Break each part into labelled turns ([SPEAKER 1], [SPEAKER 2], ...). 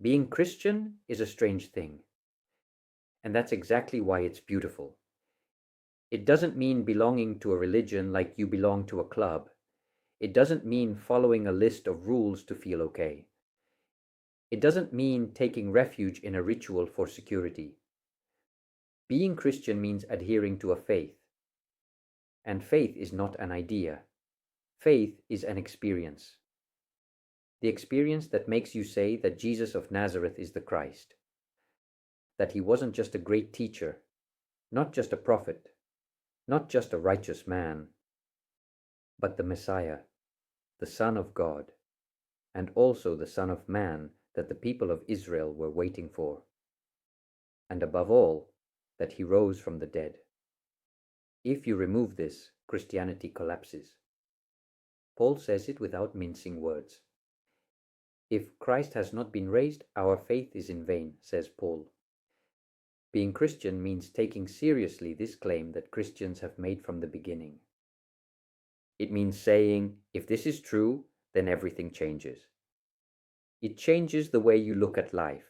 [SPEAKER 1] Being Christian is a strange thing, and that's exactly why it's beautiful. It doesn't mean belonging to a religion like you belong to a club. It doesn't mean following a list of rules to feel okay. It doesn't mean taking refuge in a ritual for security. Being Christian means adhering to a faith. And faith is not an idea. Faith is an experience. The experience that makes you say that Jesus of Nazareth is the Christ. That he wasn't just a great teacher, not just a prophet, not just a righteous man, but the Messiah, the Son of God, and also the Son of Man that the people of Israel were waiting for. And above all, that he rose from the dead. If you remove this, Christianity collapses. Paul says it without mincing words. If Christ has not been raised, our faith is in vain, says Paul. Being Christian means taking seriously this claim that Christians have made from the beginning. It means saying, if this is true, then everything changes. It changes the way you look at life.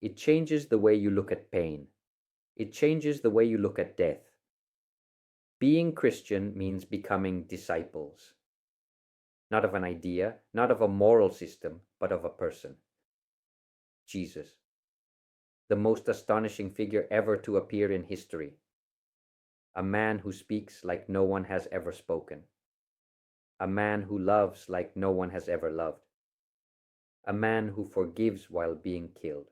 [SPEAKER 1] It changes the way you look at pain. It changes the way you look at death. Being Christian means becoming disciples. Not of an idea, not of a moral system, but of a person. Jesus, the most astonishing figure ever to appear in history. A man who speaks like no one has ever spoken. A man who loves like no one has ever loved. A man who forgives while being killed.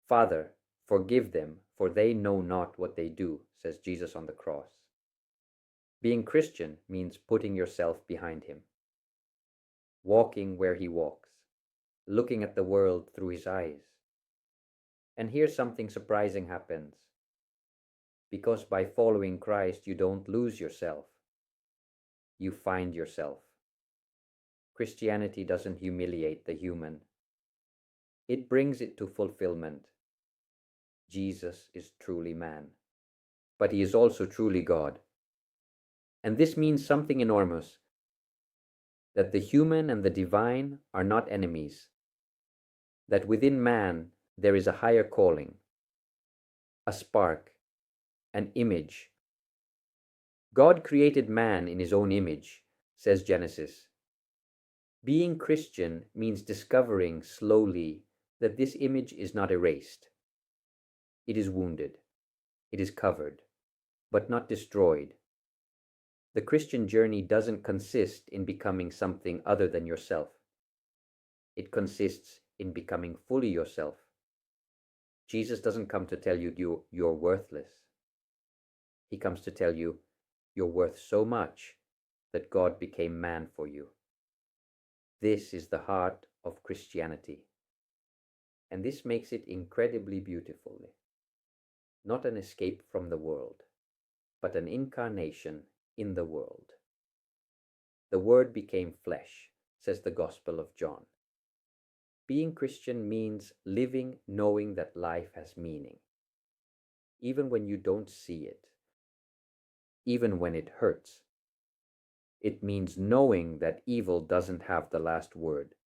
[SPEAKER 1] Father, forgive them, for they know not what they do, says Jesus on the cross. Being Christian means putting yourself behind him. Walking where he walks. Looking at the world through his eyes. And here something surprising happens. Because by following Christ, you don't lose yourself. You find yourself. Christianity doesn't humiliate the human. It brings it to fulfillment. Jesus is truly man, but he is also truly God. And this means something enormous, that the human and the divine are not enemies, that within man there is a higher calling, a spark, an image. God created man in his own image, says Genesis. Being Christian means discovering slowly that this image is not erased. It is wounded, it is covered, but not destroyed. The Christian journey doesn't consist in becoming something other than yourself. It consists in becoming fully yourself. Jesus doesn't come to tell you you're worthless. He comes to tell you you're worth so much that God became man for you. This is the heart of Christianity. And this makes it incredibly beautiful. Not an escape from the world, but an incarnation in the world. The Word became flesh, says the Gospel of John. Being Christian means living knowing that life has meaning, even when you don't see it, even when it hurts. It means knowing that evil doesn't have the last word,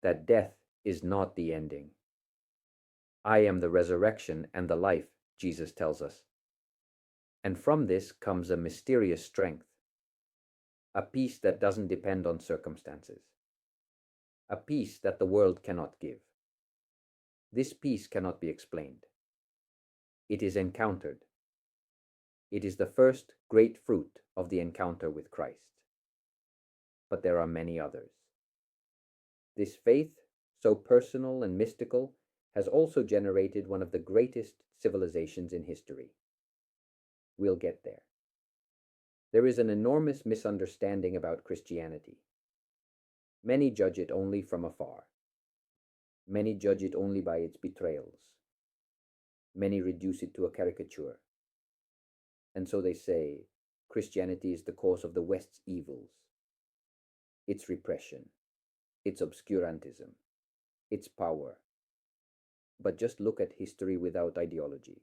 [SPEAKER 1] that death is not the ending. I am the resurrection and the life, Jesus tells us. And from this comes a mysterious strength, a peace that doesn't depend on circumstances, a peace that the world cannot give. This peace cannot be explained. It is encountered. It is the first great fruit of the encounter with Christ. But there are many others. This faith, so personal and mystical, has also generated one of the greatest civilizations in history. We'll get there. There is an enormous misunderstanding about Christianity. Many judge it only from afar. Many judge it only by its betrayals. Many reduce it to a caricature. And so they say, Christianity is the cause of the West's evils, its repression, its obscurantism, its power. But just look at history without ideology.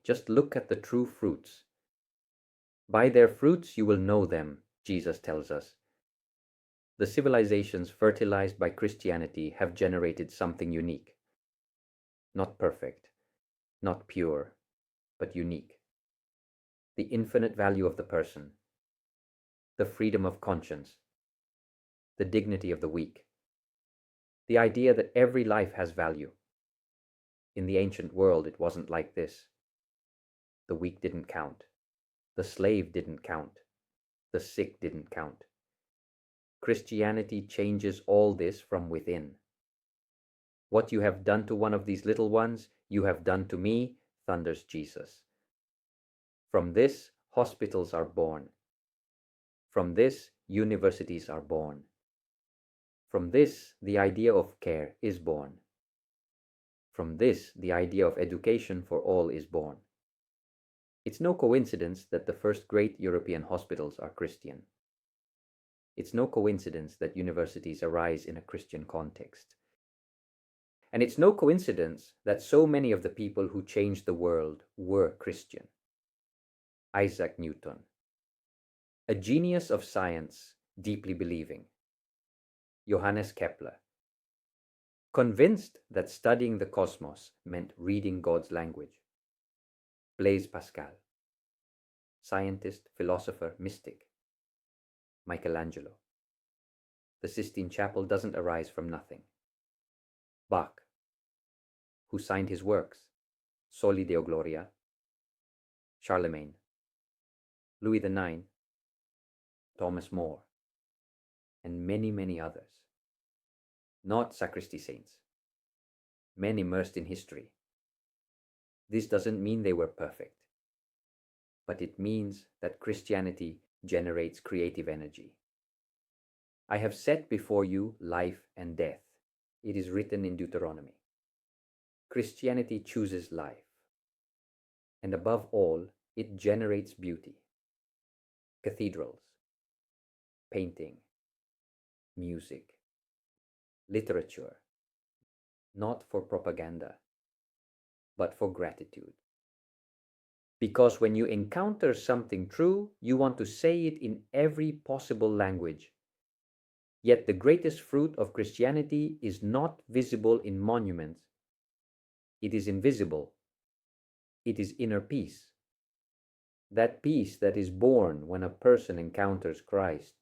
[SPEAKER 1] Just look at the true fruits. By their fruits you will know them, Jesus tells us. The civilizations fertilized by Christianity have generated something unique. Not perfect, not pure, but unique. The infinite value of the person, the freedom of conscience, the dignity of the weak, the idea that every life has value. In the ancient world, it wasn't like this. The weak didn't count. The slave didn't count. The sick didn't count. Christianity changes all this from within. What you have done to one of these little ones, you have done to me, thunders Jesus. From this, hospitals are born. From this, universities are born. From this, the idea of care is born. From this, the idea of education for all is born. It's no coincidence that the first great European hospitals are Christian. It's no coincidence that universities arise in a Christian context. And it's no coincidence that so many of the people who changed the world were Christian. Isaac Newton, a genius of science, deeply believing. Johannes Kepler, convinced that studying the cosmos meant reading God's language. Blaise Pascal, scientist, philosopher, mystic. Michelangelo, the Sistine Chapel doesn't arise from nothing. Bach, who signed his works, Soli Deo Gloria. Charlemagne, Louis IX, Thomas More, and many, many others. Not sacristy saints, men immersed in history. This doesn't mean they were perfect, but it means that Christianity generates creative energy. I have set before you life and death. It is written in Deuteronomy. Christianity chooses life, and above all, it generates beauty. Cathedrals, painting, music, literature, not for propaganda, but for gratitude. Because when you encounter something true, you want to say it in every possible language. Yet the greatest fruit of Christianity is not visible in monuments. It is invisible. It is inner peace. That peace that is born when a person encounters Christ,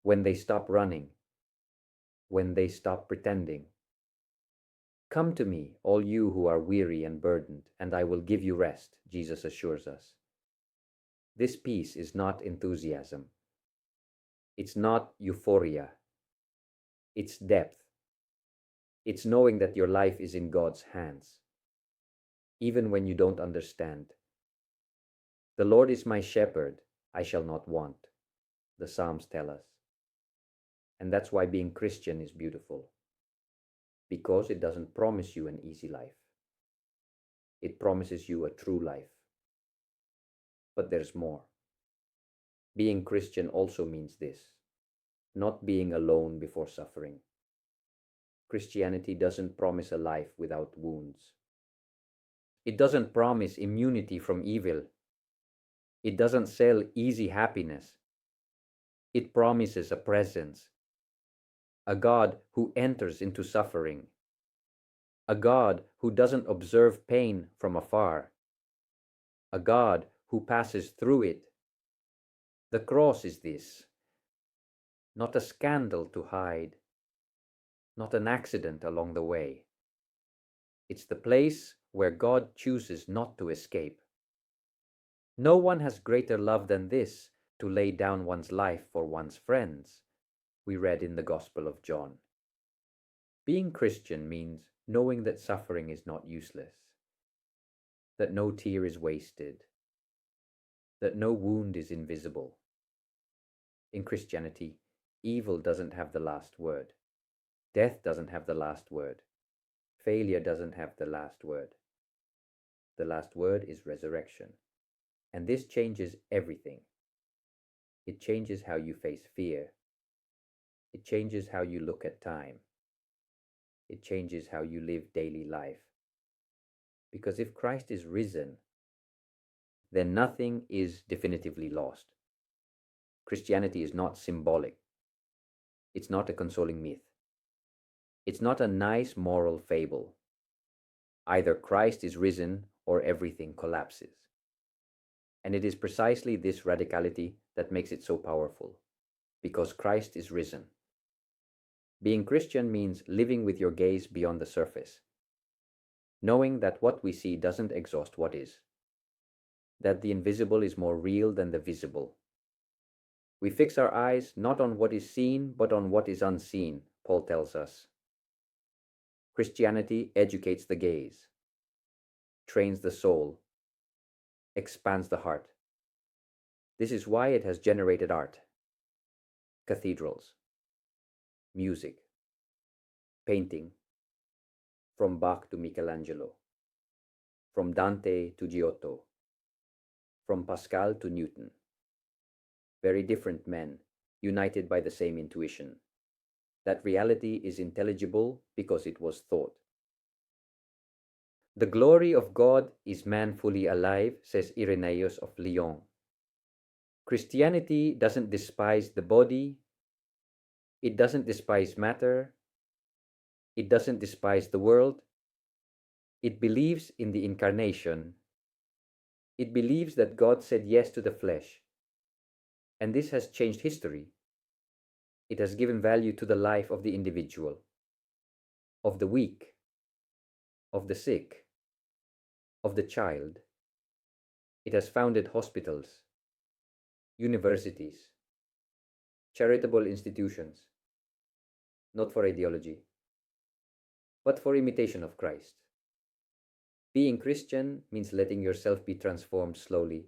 [SPEAKER 1] when they stop running, when they stop pretending. Come to me, all you who are weary and burdened, and I will give you rest, Jesus assures us. This peace is not enthusiasm. It's not euphoria. It's depth. It's knowing that your life is in God's hands, even when you don't understand. The Lord is my shepherd, I shall not want, the Psalms tell us. And that's why being Christian is beautiful, because it doesn't promise you an easy life. It promises you a true life. But there's more. Being Christian also means this, not being alone before suffering. Christianity doesn't promise a life without wounds. It doesn't promise immunity from evil. It doesn't sell easy happiness. It promises a presence, a God who enters into suffering, a God who doesn't observe pain from afar, a God who passes through it. The cross is this, not a scandal to hide, not an accident along the way. It's the place where God chooses not to escape. No one has greater love than this, to lay down one's life for one's friends, we read in the Gospel of John. Being Christian means knowing that suffering is not useless, that no tear is wasted, that no wound is invisible. In Christianity, evil doesn't have the last word. Death doesn't have the last word. Failure doesn't have the last word. The last word is resurrection. And this changes everything. It changes how you face fear. It changes how you look at time. It changes how you live daily life. Because if Christ is risen, then nothing is definitively lost. Christianity is not symbolic. It's not a consoling myth. It's not a nice moral fable. Either Christ is risen or everything collapses. And it is precisely this radicality that makes it so powerful, because Christ is risen. Being Christian means living with your gaze beyond the surface, knowing that what we see doesn't exhaust what is, that the invisible is more real than the visible. We fix our eyes not on what is seen, but on what is unseen, Paul tells us. Christianity educates the gaze, trains the soul, expands the heart. This is why it has generated art, cathedrals, music, painting, from Bach to Michelangelo, from Dante to Giotto, from Pascal to Newton. Very different men, united by the same intuition, that reality is intelligible because it was thought. The glory of God is man fully alive, says Irenaeus of Lyon. Christianity doesn't despise the body, it doesn't despise matter, it doesn't despise the world. It believes in the incarnation. It believes that God said yes to the flesh. And this has changed history. It has given value to the life of the individual, of the weak, of the sick, of the child. It has founded hospitals, universities, charitable institutions, not for ideology, but for imitation of Christ. Being Christian means letting yourself be transformed slowly,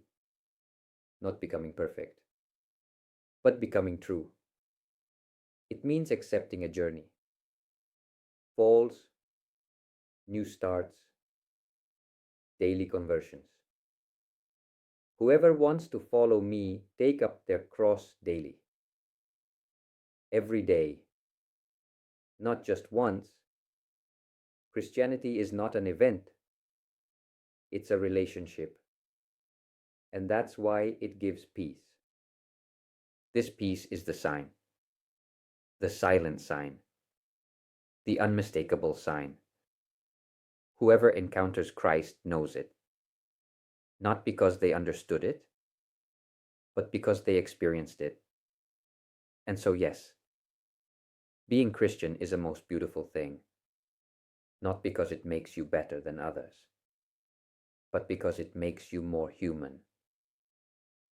[SPEAKER 1] not becoming perfect, but becoming true. It means accepting a journey, falls, new starts, daily conversions. Whoever wants to follow me, take up their cross daily. Every day, not just once. Christianity is not an event, it's a relationship. And that's why it gives peace. This peace is the sign, the silent sign, the unmistakable sign. Whoever encounters Christ knows it, not because they understood it, but because they experienced it. And so, yes, being Christian is a most beautiful thing, not because it makes you better than others, but because it makes you more human.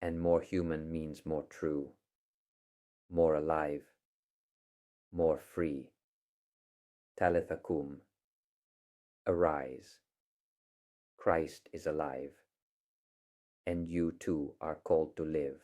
[SPEAKER 1] And more human means more true, more alive, more free. Talitha cum. Arise. Christ is alive, and you too are called to live.